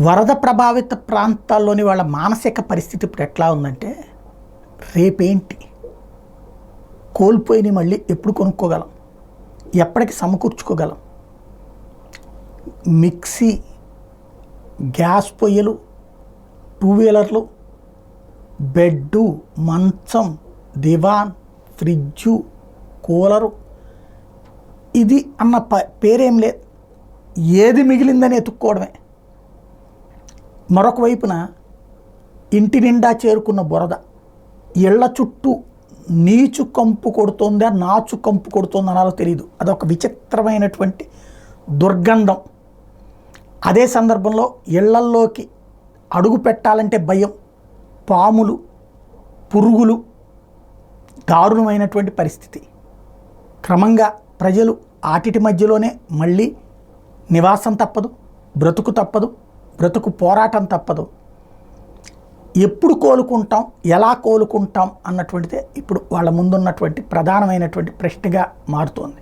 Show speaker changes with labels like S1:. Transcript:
S1: వరద ప్రభావిత ప్రాంతాల్లోని వాళ్ళ మానసిక పరిస్థితి ఇప్పుడు ఎట్లా ఉందంటే, రేపేంటి, కోల్పోయిన మళ్ళీ ఎప్పుడు కొనుక్కోగలం, ఎప్పటికి సమకూర్చుకోగలం, మిక్సీ, గ్యాస్ పొయ్యలు, టూ వీలర్లు, బెడ్డు, మంచం, దివాన్, ఫ్రిడ్జు, కూలరు, ఇది అన్న పేరేం లేదు. ఏది మిగిలిందని ఎత్తుక్కోవడమే. మరొక వైపున ఇంటి నిండా చేరుకున్న బురద, ఇళ్ల చుట్టూ నీచు కంపు కొడుతోందా నాచు కంపు కొడుతోంది అనాలో తెలియదు. అదొక విచిత్రమైనటువంటి దుర్గంధం. అదే సందర్భంలో ఇళ్లల్లోకి అడుగు పెట్టాలంటే భయం, పాములు, పురుగులు, దారుణమైనటువంటి పరిస్థితి. క్రమంగా ప్రజలు ఆటిటి మధ్యలోనే మళ్ళీ నివాసం తప్పదు, బ్రతుకు తప్పదు, బ్రతుకు పోరాటం తప్పదు. ఎప్పుడు కోలుకుంటాం, ఎలా కోలుకుంటాం అన్నటువంటిదే ఇప్పుడు వాళ్ళ ముందున్నటువంటి ప్రధానమైనటువంటి ప్రశ్నగా మారుతోంది.